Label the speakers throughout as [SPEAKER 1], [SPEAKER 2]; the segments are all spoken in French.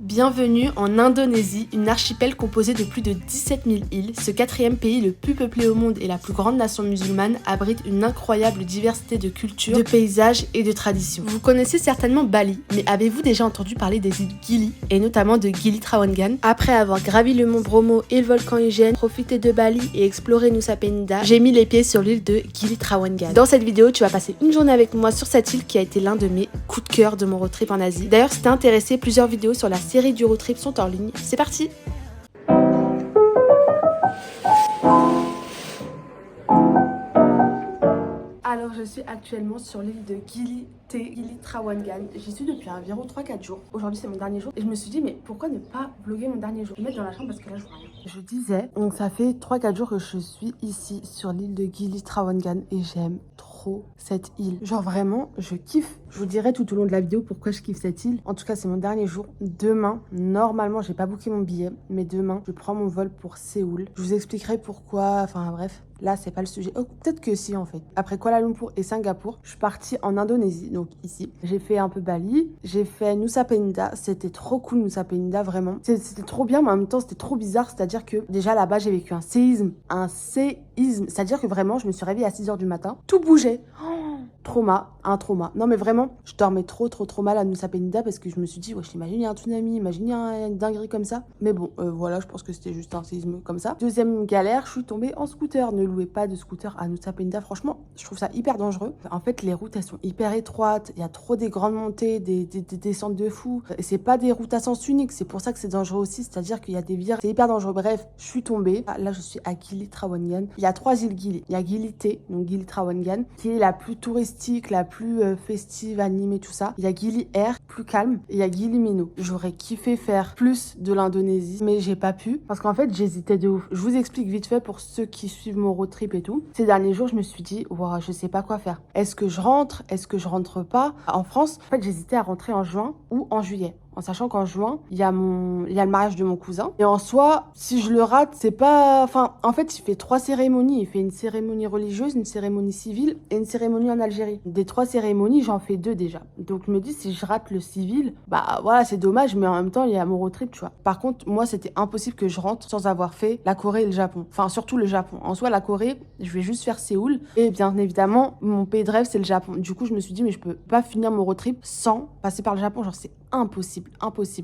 [SPEAKER 1] Bienvenue en Indonésie, une archipel composée de plus de 17 000 îles. Ce quatrième pays le plus peuplé au monde et la plus grande nation musulmane abrite une incroyable diversité de cultures, de paysages et de traditions. Vous connaissez certainement Bali, mais avez-vous déjà entendu parler des îles Gili, et notamment de Gili Trawangan? Après avoir gravi le mont Bromo et le volcan Ijen, profité de Bali et exploré Nusa Penida, j'ai mis les pieds sur l'île de Gili Trawangan. Dans cette vidéo, tu vas passer une journée avec moi sur cette île qui a été l'un de mes coups de cœur de mon road trip en Asie. D'ailleurs, si t'es intéressé, plusieurs vidéos sur la série du road trip sont en ligne. C'est parti! Alors je suis actuellement sur l'île de Gili Trawangan. J'y suis depuis environ 3-4 jours. Aujourd'hui c'est mon dernier jour et je me suis dit mais pourquoi ne pas vlogger mon dernier jour? Je vais me mettre dans la chambre parce que là je vois rien. Je disais, donc ça fait 3-4 jours que je suis ici sur l'île de Gili Trawangan et j'aime trop cette île. Genre vraiment je kiffe. Je vous dirai tout au long de la vidéo pourquoi je kiffe cette île. En tout cas c'est mon dernier jour. Demain, normalement j'ai pas booké mon billet, mais demain je prends mon vol pour Séoul. Je vous expliquerai pourquoi, enfin bref. Là, c'est pas le sujet. Oh, peut-être que si, en fait. Après Kuala Lumpur et Singapour, je suis partie en Indonésie, donc ici. J'ai fait un peu Bali. J'ai fait Nusa Penida. C'était trop cool, Nusa Penida, vraiment. C'était trop bien, mais en même temps, c'était trop bizarre. C'est-à-dire que, déjà, là-bas, j'ai vécu un séisme. Un séisme. C'est-à-dire que, vraiment, je me suis réveillée à 6 h du matin. Tout bougeait. Oh, trauma. Un trauma. Non, mais vraiment, je dormais trop mal à Nusa Penida parce que je me suis dit, wesh, imagine, il y a un tsunami. Imagine, il y a une dinguerie comme ça. Mais bon, voilà, je pense que c'était juste un séisme comme ça. Deuxième galère, je suis tombée en scooter. Ne louez pas de scooter à Nusa Penida, franchement je trouve ça hyper dangereux. En fait les routes elles sont hyper étroites, il y a trop des grandes montées, des descentes de fou, et c'est pas des routes à sens unique, c'est pour ça que c'est dangereux aussi, c'est à dire qu'il y a des virages, c'est hyper dangereux. Bref, je suis tombée, là je suis à Gili Trawangan. Il y a 3 îles Gili, il y a Gili T, donc Gili Trawangan qui est la plus touristique, la plus festive, animée, tout ça. Il y a Gili Air, plus calme, et il y a Gili Mino. J'aurais kiffé faire plus de l'Indonésie mais j'ai pas pu parce qu'en fait j'hésitais de ouf. Je vous explique vite fait pour ceux qui suivent mon road trip et tout. Ces derniers jours, je me suis dit, wow, je sais pas quoi faire. Est-ce que je rentre? Est-ce que je rentre pas? En France, en fait, j'hésitais à rentrer en juin ou en juillet. En sachant qu'en juin, il y a le mariage de mon cousin. Et en soi, si je le rate, c'est pas... Enfin, en fait, il fait 3 cérémonies. Il fait une cérémonie religieuse, une cérémonie civile et une cérémonie en Algérie. Des 3 cérémonies, j'en fais 2 déjà. Donc, je me dis, si je rate le civil, bah voilà, c'est dommage, mais en même temps, il y a mon road trip, tu vois. Par contre, moi, c'était impossible que je rentre sans avoir fait la Corée et le Japon. Enfin, surtout le Japon. En soi, la Corée, je vais juste faire Séoul. Et bien évidemment, mon pays de rêve, c'est le Japon. Du coup, je me suis dit, mais je peux pas finir mon road trip sans passer par le Japon. Genre, c'est impossible.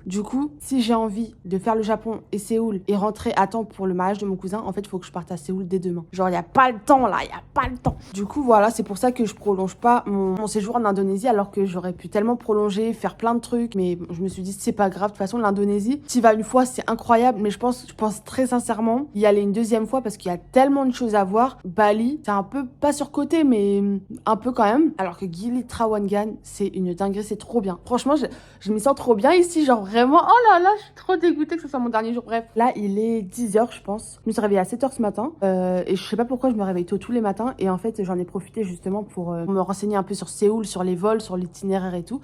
[SPEAKER 1] Du coup, si j'ai envie de faire le Japon et Séoul et rentrer à temps pour le mariage de mon cousin, en fait, il faut que je parte à Séoul dès demain. Genre, il n'y a pas le temps là, il n'y a pas le temps. Du coup, voilà, c'est pour ça que je prolonge pas mon séjour en Indonésie alors que j'aurais pu tellement prolonger, faire plein de trucs. Mais je me suis dit, c'est pas grave. De toute façon, l'Indonésie, tu y vas une fois, c'est incroyable. Mais je pense très sincèrement y aller une deuxième fois parce qu'il y a tellement de choses à voir. Bali, c'est un peu pas surcoté, mais un peu quand même. Alors que Gili Trawangan, c'est une dinguerie, c'est trop bien. Franchement, je me sens trop bien ici, genre vraiment, oh là là, je suis trop dégoûtée que ce soit mon dernier jour. Bref, là, il est 10 h, je pense. Je me suis réveillée à 7 h ce matin et je sais pas pourquoi je me réveille tôt tous les matins. Et en fait, j'en ai profité justement pour me renseigner un peu sur Séoul, sur les vols, sur l'itinéraire et tout.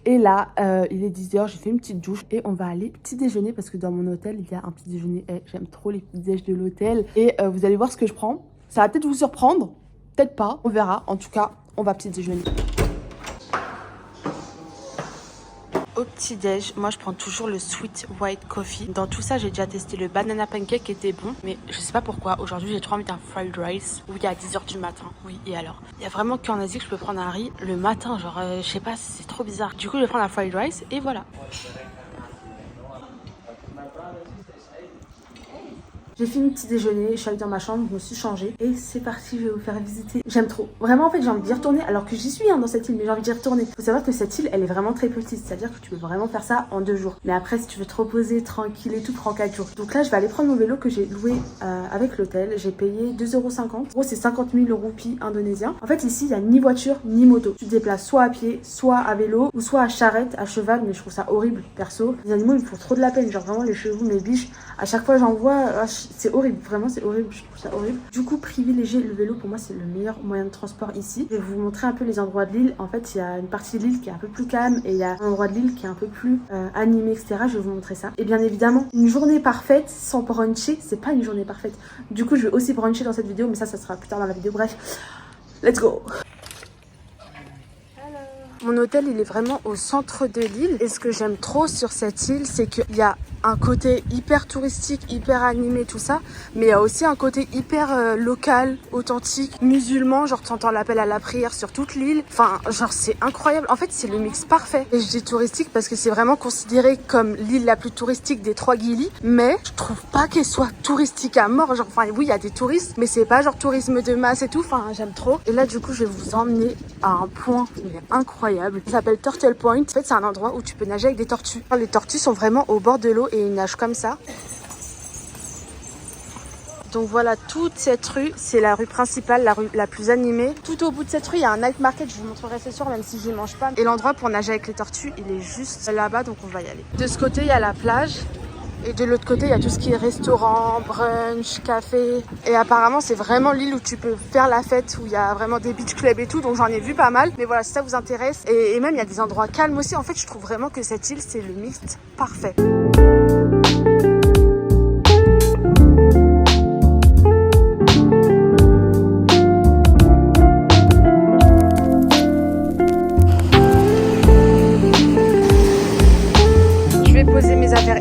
[SPEAKER 1] Et là, il est 10 h, j'ai fait une petite douche et on va aller petit déjeuner parce que dans mon hôtel, il y a un petit déjeuner. J'aime trop les petits déj de l'hôtel. Et vous allez voir ce que je prends. Ça va peut-être vous surprendre, peut-être pas, on verra. En tout cas, on va petit déjeuner. Au petit-déj, moi je prends toujours le sweet white coffee. Dans tout ça, j'ai déjà testé le banana pancake qui était bon, mais je sais pas pourquoi. Aujourd'hui, j'ai trop envie d'un fried rice. Oui, à 10 h du matin. Oui, et alors? Il y a vraiment qu'en Asie que je peux prendre un riz le matin. Genre, je sais pas, c'est trop bizarre. Du coup, je vais prendre un fried rice et voilà. J'ai fini le petit déjeuner, je suis allée dans ma chambre, je me suis changée et c'est parti, je vais vous faire visiter. J'aime trop. Vraiment, en fait, j'ai envie d'y retourner alors que j'y suis dans cette île, mais j'ai envie d'y retourner. Faut savoir que cette île, elle est vraiment très petite, c'est-à-dire que tu peux vraiment faire ça en 2 jours. Mais après, si tu veux te reposer tranquille et tout, prends 4 jours. Donc là, je vais aller prendre mon vélo que j'ai loué avec l'hôtel. J'ai payé 2,50 €. En gros, c'est 50 000 roupies indonésiens. En fait, ici, il n'y a ni voiture ni moto. Tu te déplaces soit à pied, soit à vélo, ou soit à charrette, à cheval, mais je trouve ça horrible, perso. Les animaux, ils me font trop de la peine. Genre vraiment, les chevaux, mes biches, à chaque fois, j'en vois, c'est horrible. Vraiment, c'est horrible. Je trouve ça horrible. Du coup, privilégier le vélo, pour moi, c'est le meilleur moyen de transport ici. Je vais vous montrer un peu les endroits de l'île. En fait, il y a une partie de l'île qui est un peu plus calme et il y a un endroit de l'île qui est un peu plus animé, etc. Je vais vous montrer ça. Et bien évidemment, une journée parfaite sans bruncher, c'est pas une journée parfaite. Du coup, je vais aussi bruncher dans cette vidéo, mais ça sera plus tard dans la vidéo. Bref, let's go! Mon hôtel, il est vraiment au centre de l'île. Et ce que j'aime trop sur cette île, c'est qu'il y a un côté hyper touristique, hyper animé, tout ça. Mais il y a aussi un côté hyper local, authentique, musulman. Genre, tu entends l'appel à la prière sur toute l'île. Enfin, genre, c'est incroyable. En fait, c'est le mix parfait. Et je dis touristique parce que c'est vraiment considéré comme l'île la plus touristique des 3 Gili. Mais je trouve pas qu'elle soit touristique à mort. Genre, enfin, oui, il y a des touristes, mais c'est pas genre tourisme de masse et tout. Enfin, j'aime trop. Et là, du coup, je vais vous emmener à un point qui est incroyable. Ça s'appelle Turtle Point. En fait, c'est un endroit où tu peux nager avec des tortues. Les tortues sont vraiment au bord de l'eau et ils nagent comme ça. Donc voilà, toute cette rue, c'est la rue principale, la rue la plus animée. Tout au bout de cette rue, il y a un night market, je vous montrerai ce soir, même si je n'y mange pas. Et l'endroit pour nager avec les tortues, il est juste là-bas, donc on va y aller. De ce côté, il y a la plage. Et de l'autre côté, il y a tout ce qui est restaurant, brunch, café. Et apparemment, c'est vraiment l'île où tu peux faire la fête, où il y a vraiment des beach clubs et tout. Donc j'en ai vu pas mal. Mais voilà, si ça vous intéresse. Et même, il y a des endroits calmes aussi. En fait, je trouve vraiment que cette île, c'est le mix parfait.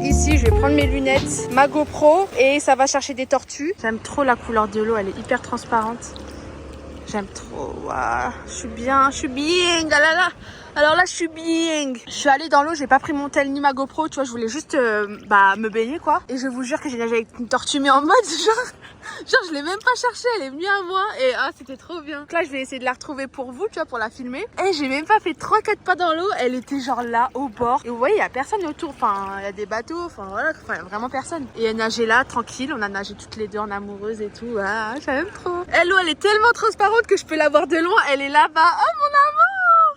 [SPEAKER 1] Ici, je vais prendre mes lunettes, ma GoPro et ça va chercher des tortues. J'aime trop la couleur de l'eau, elle est hyper transparente. J'aime trop. Wow. Je suis bien. Ah là là. Alors là, je suis bien. Je suis allée dans l'eau, j'ai pas pris mon tel ni ma GoPro, tu vois, je voulais juste me baigner quoi. Et je vous jure que j'ai nagé avec une tortue, mais en mode genre je l'ai même pas cherchée, elle est venue à moi et c'était trop bien. Donc là, je vais essayer de la retrouver pour vous, tu vois, pour la filmer. Et j'ai même pas fait 3-4 pas dans l'eau, elle était genre là au bord. Et vous voyez, il y a personne autour, enfin, il y a des bateaux, enfin voilà, enfin, y a vraiment personne. Et elle nageait là, tranquille, on a nagé toutes les deux en amoureuse et tout. Ah, j'aime trop. L'eau, elle est tellement transparente que je peux la voir de loin, elle est là-bas. Oh mon amour!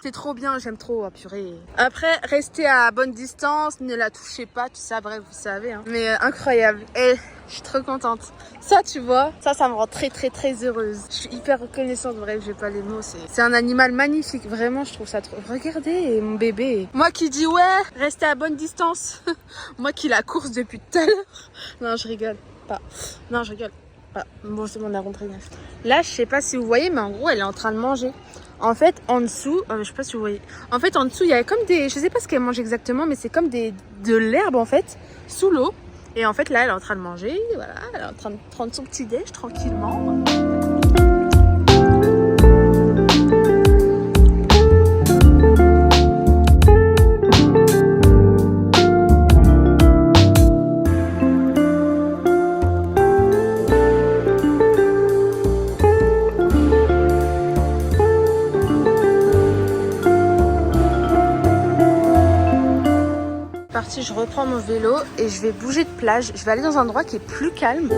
[SPEAKER 1] C'est trop bien, j'aime trop, purée. Après, restez à bonne distance, ne la touchez pas, tout ça, bref, vous savez. Hein. Mais incroyable. Et je suis trop contente. Ça, tu vois, ça me rend très, très, très heureuse. Je suis hyper reconnaissante, bref, j'ai pas les mots. C'est un animal magnifique, vraiment, je trouve ça trop... Regardez, mon bébé. Moi qui dis, ouais, restez à bonne distance. Moi qui la course depuis tout à l'heure. Non, je rigole pas. Non, je rigole pas. Bon, c'est bon, on a rentré. Là, je sais pas si vous voyez, mais en gros, elle est en train de manger. En fait, en dessous, je sais pas si vous voyez. En fait, en dessous, il y a comme des... Je sais pas ce qu'elle mange exactement, mais c'est comme de l'herbe, en fait, sous l'eau. Et en fait, là, elle est en train de manger. Voilà, elle est en train de prendre son petit déj tranquillement. Je reprends mon vélo et je vais bouger de plage. Je vais aller dans un endroit qui est plus calme.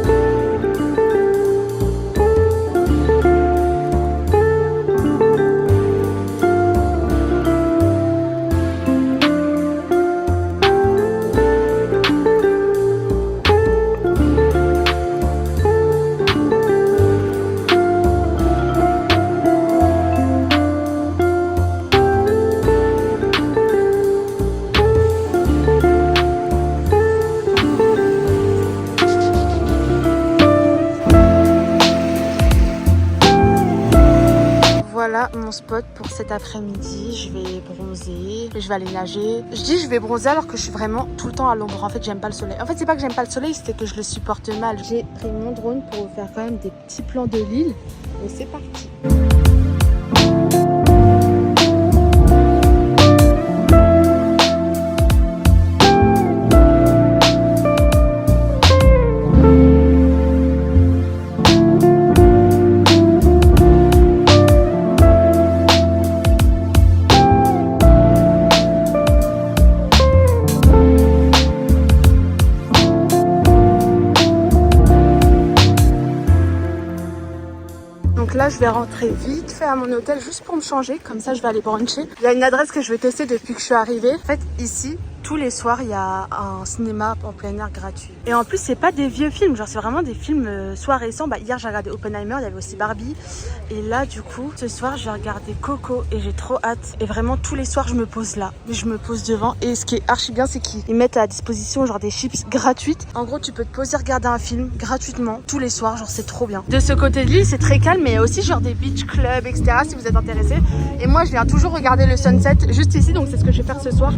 [SPEAKER 1] Voilà mon spot pour cet après-midi. Je vais bronzer, je vais aller nager. Je dis je vais bronzer alors que je suis vraiment tout le temps à l'ombre. En fait, j'aime pas le soleil. En fait, c'est pas que j'aime pas le soleil, c'est que je le supporte mal. J'ai pris mon drone pour vous faire quand même des petits plans de l'île. Et c'est parti. Là, je vais rentrer vite fait à mon hôtel juste pour me changer. Comme ça, je vais aller bruncher. Il y a une adresse que je vais tester depuis que je suis arrivée. En fait, ici, tous les soirs il y a un cinéma en plein air gratuit. Et en plus c'est pas des vieux films, genre c'est vraiment des films soit récents. Bah hier j'ai regardé Oppenheimer, il y avait aussi Barbie. Et là du coup ce soir je vais regarder Coco et j'ai trop hâte. Et vraiment tous les soirs je me pose là, je me pose devant. Et ce qui est archi bien c'est qu'ils mettent à disposition genre des chips gratuites. En gros tu peux te poser regarder un film gratuitement tous les soirs, genre c'est trop bien. De ce côté de l'île c'est très calme, mais il y a aussi genre des beach clubs etc si vous êtes intéressés. Et moi je viens toujours regarder le sunset juste ici, donc c'est ce que je vais faire ce soir.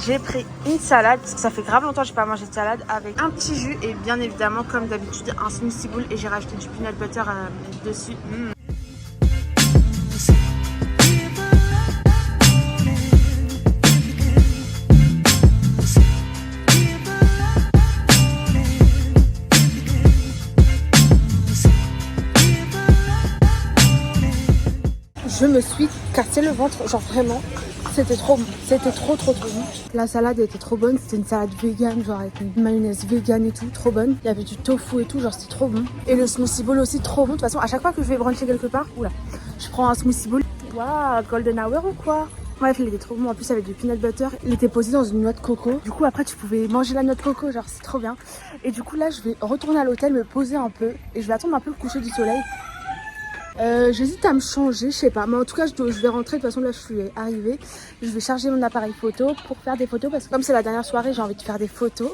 [SPEAKER 1] J'ai pris une salade, parce que ça fait grave longtemps que j'ai pas mangé de salade, avec un petit jus et bien évidemment comme d'habitude un smoothie bowl, et j'ai rajouté du peanut butter dessus. Je me suis cassé le ventre, genre vraiment. C'était trop bon, c'était trop bon. La salade était trop bonne, c'était une salade vegan, genre avec une mayonnaise vegan et tout, trop bonne. Il y avait du tofu et tout, genre c'était trop bon. Et le smoothie bowl aussi trop bon. De toute façon, à chaque fois que je vais bruncher quelque part, oula, je prends un smoothie bowl. Waouh, golden hour ou quoi? Bref, il était trop bon. En plus, avec du peanut butter, il était posé dans une noix de coco. Du coup, après, tu pouvais manger la noix de coco, genre c'est trop bien. Et du coup, là, je vais retourner à l'hôtel, me poser un peu et je vais attendre un peu le coucher du soleil. J'hésite à me changer, je sais pas, mais en tout cas je vais rentrer. De toute façon là je suis arrivée, je vais charger mon appareil photo pour faire des photos parce que comme c'est la dernière soirée j'ai envie de faire des photos.